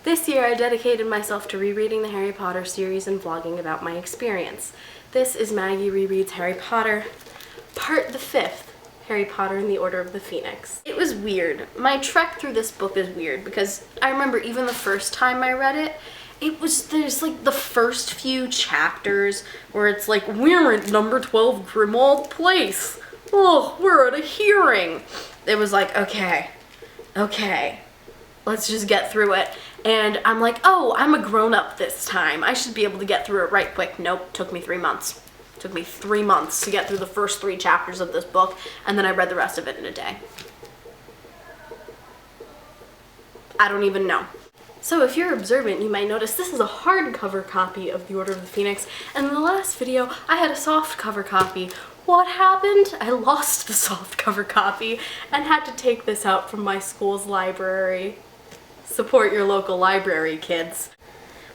This year I dedicated myself to rereading the Harry Potter series and vlogging about my experience. This is Maggie Rereads Harry Potter, part the 5th, Harry Potter and the Order of the Phoenix. It was weird. My trek through this book is weird because I remember even the first time I read it, there's like the first few chapters where it's like, we're at number 12 Grimmauld Place. Oh, we're at a hearing. It was like, okay, let's just get through it. And I'm like, oh, I'm a grown-up this time. I should be able to get through it right quick. Nope, took me 3 months. Took me 3 months to get through the first 3 chapters of this book, and then I read the rest of it in a day. I don't even know. So if you're observant, you might notice this is a hardcover copy of The Order of the Phoenix, and in the last video, I had a softcover copy. What happened? I lost the softcover copy and had to take this out from my school's library. Support your local library, kids.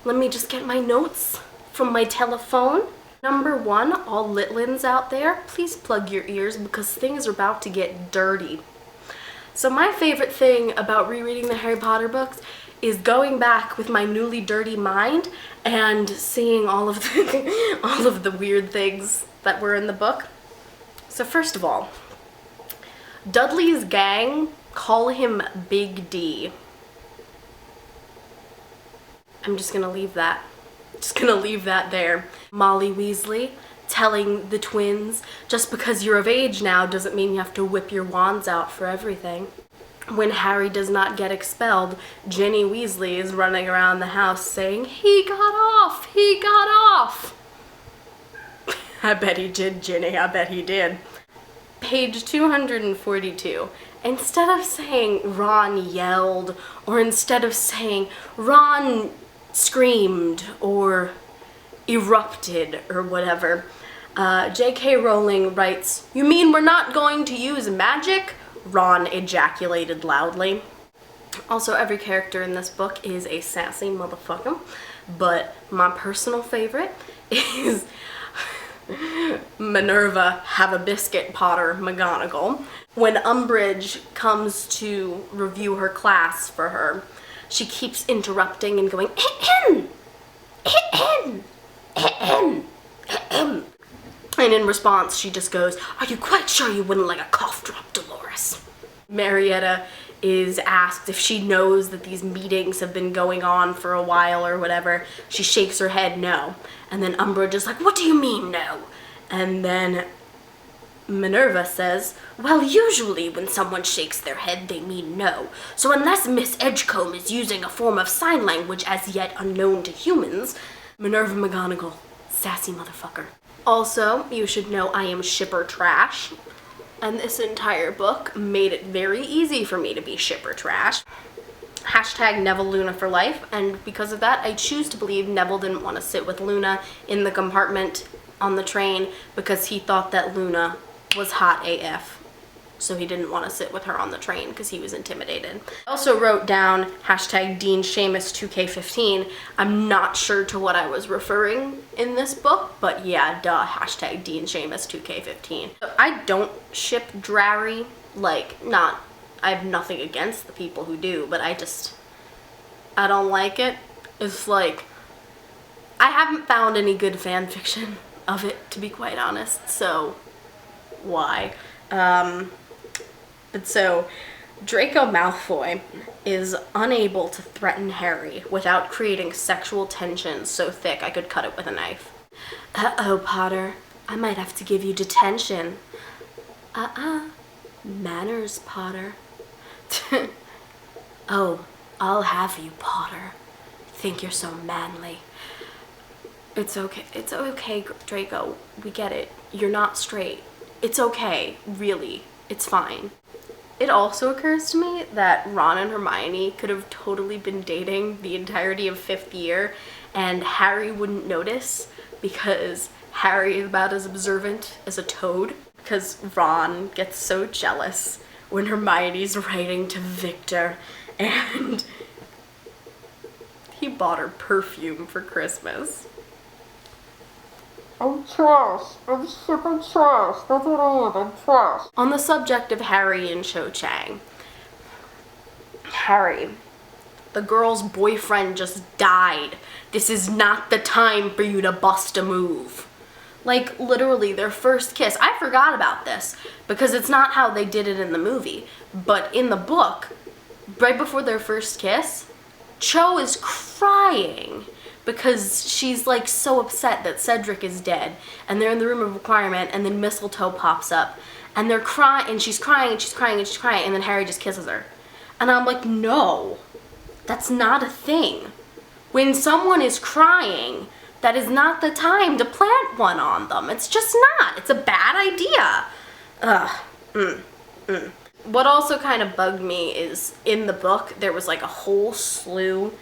Let me just get my notes from my telephone. Number 1, all Litlins out there, please plug your ears because things are about to get dirty. So my favorite thing about rereading the Harry Potter books is going back with my newly dirty mind and seeing all of the weird things that were in the book. So first of all, Dudley's gang call him Big D. I'm just gonna leave that. Just gonna leave that there. Molly Weasley telling the twins, just because you're of age now doesn't mean you have to whip your wands out for everything. When Harry does not get expelled, Ginny Weasley is running around the house saying, he got off, he got off. I bet he did, Ginny, I bet he did. Page 242. Instead of saying Ron yelled, or instead of saying Ron screamed, or erupted, or whatever, J.K. Rowling writes, you mean we're not going to use magic? Ron ejaculated loudly. Also, every character in this book is a sassy motherfucker, but my personal favorite is Minerva Have-a-Biscuit Potter McGonagall. When Umbridge comes to review her class for her, she keeps interrupting and going, ahem, ahem, ahem, ahem. And in response, she just goes, are you quite sure you wouldn't like a cough drop, Dolores? Marietta is asked if she knows that these meetings have been going on for a while or whatever. She shakes her head no. And then Umbridge is like, what do you mean no? And then Minerva says, well, usually when someone shakes their head, they mean no. So unless Miss Edgecombe is using a form of sign language as yet unknown to humans, Minerva McGonagall, sassy motherfucker. Also, you should know I am shipper trash, and this entire book made it very easy for me to be shipper trash. Hashtag Neville Luna for life, and because of that, I choose to believe Neville didn't want to sit with Luna in the compartment on the train because he thought that Luna was hot AF. So he didn't want to sit with her on the train because he was intimidated. I also wrote down hashtag Dean Seamus 2K15. I'm not sure to what I was referring in this book, but yeah, duh, hashtag Dean Seamus 2K15. I don't ship Drarry, I have nothing against the people who do, but I don't like it. It's like, I haven't found any good fan fiction of it, to be quite honest, so why? But so, Draco Malfoy is unable to threaten Harry without creating sexual tension so thick I could cut it with a knife. Uh-oh, Potter. I might have to give you detention. Manners, Potter. Oh, I'll have you, Potter. Think you're so manly. It's okay, Draco. We get it. You're not straight. It's okay, really. It's fine. It also occurs to me that Ron and Hermione could have totally been dating the entirety of 5th year and Harry wouldn't notice because Harry is about as observant as a toad, because Ron gets so jealous when Hermione's writing to Victor and he bought her perfume for Christmas. I'm trash. I'm super trash. That's what I am. I'm trash. On the subject of Harry and Cho Chang, Harry The girl's boyfriend just died. This is not the time for you to bust a move. Like, literally, their first kiss. I forgot about this because it's not how they did it in the movie. But in the book, right before their first kiss, Cho is crying because she's like so upset that Cedric is dead. And they're in the room of requirement, and then Mistletoe pops up. And they're crying, and she's crying, and she's crying, and she's crying, and then Harry just kisses her. And I'm like, no, that's not a thing. When someone is crying, that is not the time to plant one on them. It's just not. It's a bad idea. What also kind of bugged me is in the book, there was like a whole slew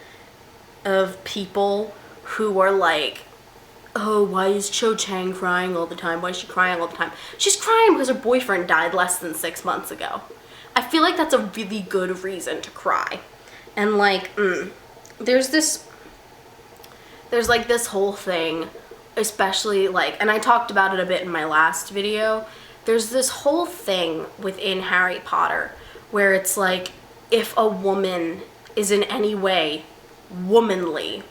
of people who were like, oh, why is Cho Chang crying all the time? Why is she crying all the time? She's crying because her boyfriend died less than 6 months ago. I feel like that's a really good reason to cry. And like, there's like this whole thing, especially like, and I talked about it a bit in my last video, there's this whole thing within Harry Potter where it's like, if a woman is in any way womanly,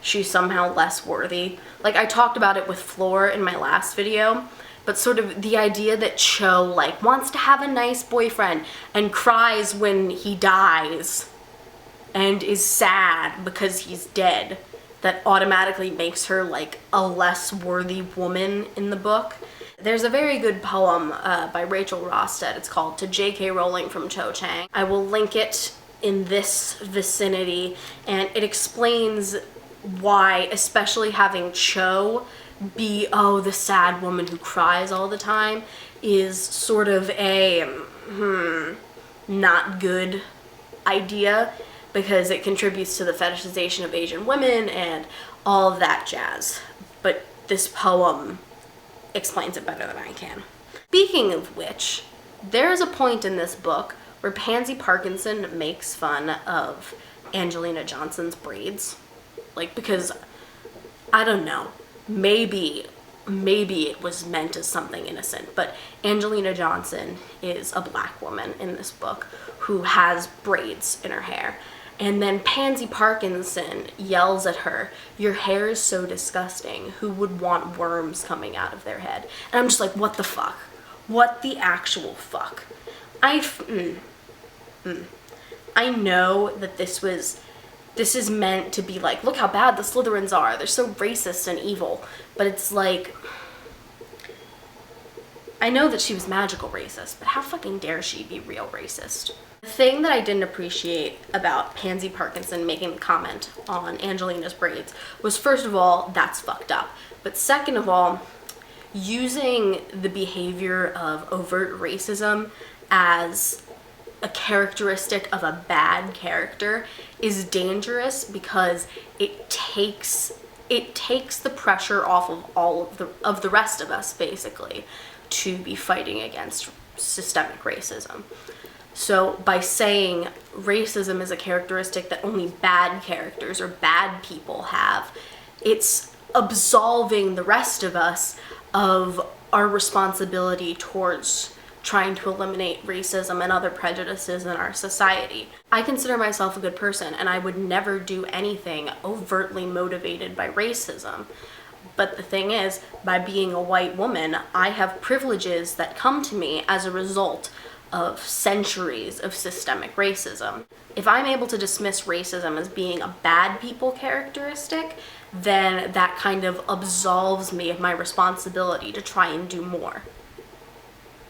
she's somehow less worthy. Like, I talked about it with Fleur in my last video, but sort of the idea that Cho, like, wants to have a nice boyfriend and cries when he dies and is sad because he's dead, that automatically makes her, like, a less worthy woman in the book. There's a very good poem by Rachel Rosted. It's called To J.K. Rowling from Cho Chang. I will link it in this vicinity, and it explains why, especially having Cho be, oh, the sad woman who cries all the time, is sort of a not good idea, because it contributes to the fetishization of Asian women and all of that jazz. But this poem explains it better than I can. Speaking of which, there's a point in this book where Pansy Parkinson makes fun of Angelina Johnson's braids. Like, because, I don't know, maybe it was meant as something innocent, but Angelina Johnson is a black woman in this book who has braids in her hair. And then Pansy Parkinson yells at her, your hair is so disgusting, who would want worms coming out of their head? And I'm just like, what the fuck? What the actual fuck? I know that this is meant to be like, look how bad the Slytherins are, they're so racist and evil, but it's like, I know that she was magical racist, but how fucking dare she be real racist? The thing that I didn't appreciate about Pansy Parkinson making the comment on Angelina's braids was, first of all, that's fucked up, but second of all, using the behavior of overt racism as a characteristic of a bad character is dangerous, because it takes the pressure off of all of the rest of us, basically, to be fighting against systemic racism. So by saying racism is a characteristic that only bad characters or bad people have, it's absolving the rest of us of our responsibility towards trying to eliminate racism and other prejudices in our society. I consider myself a good person, and I would never do anything overtly motivated by racism. But the thing is, by being a white woman, I have privileges that come to me as a result of centuries of systemic racism. If I'm able to dismiss racism as being a bad people characteristic, then that kind of absolves me of my responsibility to try and do more,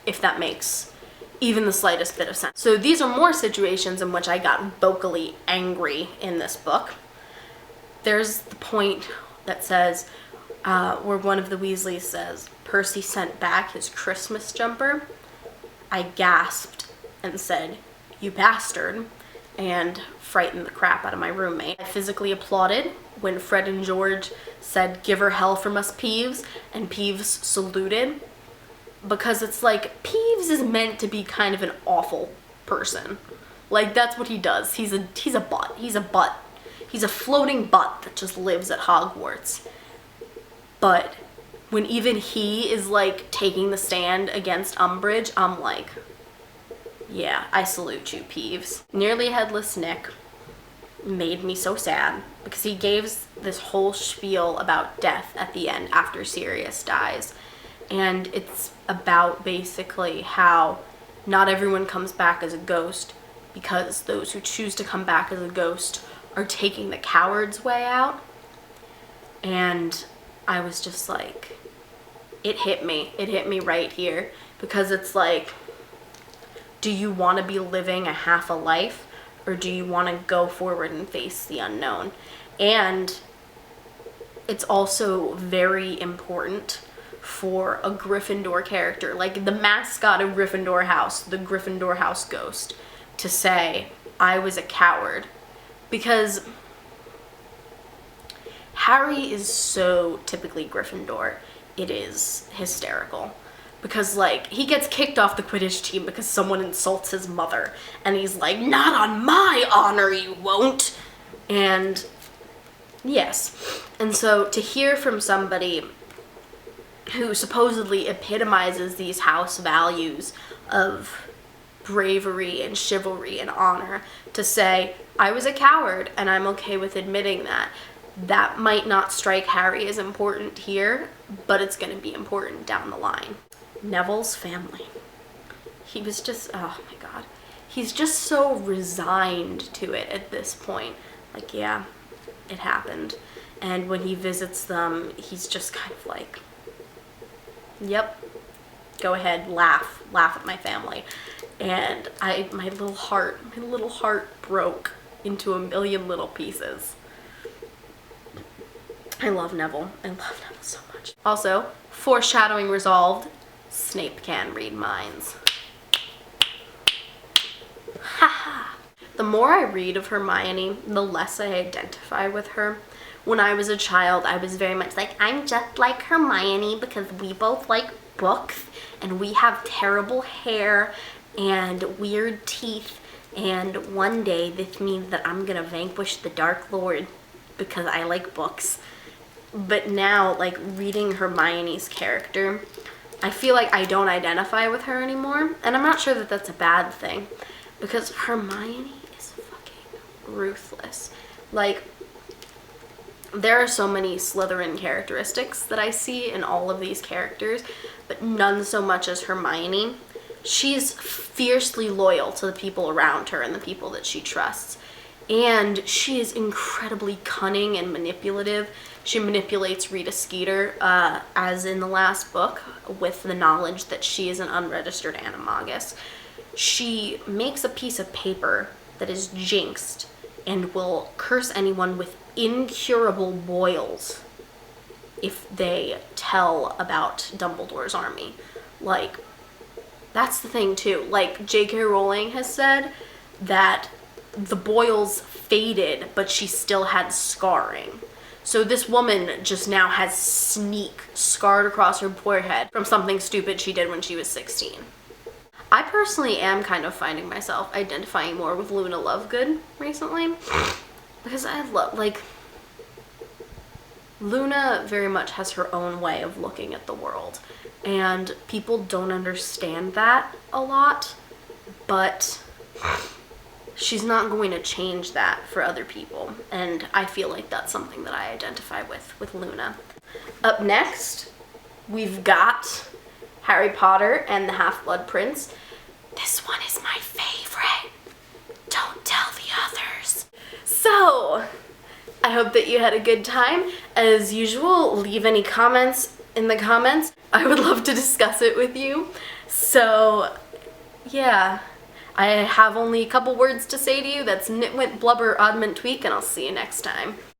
if that makes even the slightest bit of sense. So these are more situations in which I got vocally angry in this book. There's the point that says, where one of the Weasleys says, Percy sent back his Christmas jumper. I gasped and said, you bastard, and frightened the crap out of my roommate. I physically applauded when Fred and George said, give her hell from us, Peeves, and Peeves saluted, because it's like, Peeves is meant to be kind of an awful person. Like, that's what he does. He's a butt. He's a butt. He's a floating butt that just lives at Hogwarts. But when even he is like taking the stand against Umbridge, I'm like, yeah, I salute you, Peeves. Nearly Headless Nick. made me so sad because he gave this whole spiel about death at the end after Sirius dies. And it's about basically how not everyone comes back as a ghost, because those who choose to come back as a ghost are taking the coward's way out. And I was just like, it hit me right here, because it's like, do you want to be living a half a life, or do you want to go forward and face the unknown? And it's also very important for a Gryffindor character, like the mascot of Gryffindor House, the Gryffindor House ghost, to say, I was a coward. Because Harry is so typically Gryffindor, it is hysterical. Because, like, he gets kicked off the Quidditch team because someone insults his mother. And he's like, not on my honor, you won't. And, yes. And so, to hear from somebody who supposedly epitomizes these house values of bravery and chivalry and honor, to say, I was a coward and I'm okay with admitting that. That might not strike Harry as important here, but it's going to be important down the line. Neville's family. He was just, oh my god. He's just so resigned to it at this point. Like, yeah, it happened. And when he visits them, he's just kind of like, yep, go ahead, laugh at my family. And my little heart broke into a million little pieces. I love Neville so much. Also, foreshadowing resolved, Snape can read minds. Haha. The more I read of Hermione, the less I identify with her. When I was a child, I was very much like, I'm just like Hermione because we both like books and we have terrible hair and weird teeth, and one day this means that I'm gonna vanquish the Dark Lord because I like books. But now, like, reading Hermione's character, I feel like I don't identify with her anymore, and I'm not sure that that's a bad thing, because Hermione is fucking ruthless. Like, there are so many Slytherin characteristics that I see in all of these characters, but none so much as Hermione. She's fiercely loyal to the people around her and the people that she trusts. And she is incredibly cunning and manipulative. She manipulates Rita Skeeter, as in the last book, with the knowledge that she is an unregistered animagus. She makes a piece of paper that is jinxed and will curse anyone with incurable boils if they tell about Dumbledore's army. Like, that's the thing too. Like, J.K. Rowling has said that the boils faded, but she still had scarring. So this woman just now has Sneak scarred across her forehead from something stupid she did when she was 16. I personally am kind of finding myself identifying more with Luna Lovegood recently, because I love, like, Luna very much has her own way of looking at the world, and people don't understand that a lot, but she's not going to change that for other people, and I feel like that's something that I identify with Luna. Up next, we've got Harry Potter and the Half-Blood Prince. This one is my favorite. Don't tell the others. So, I hope that you had a good time. As usual, leave any comments in the comments. I would love to discuss it with you. So, yeah. I have only a couple words to say to you. That's nitwit, blubber, oddment, tweak, and I'll see you next time.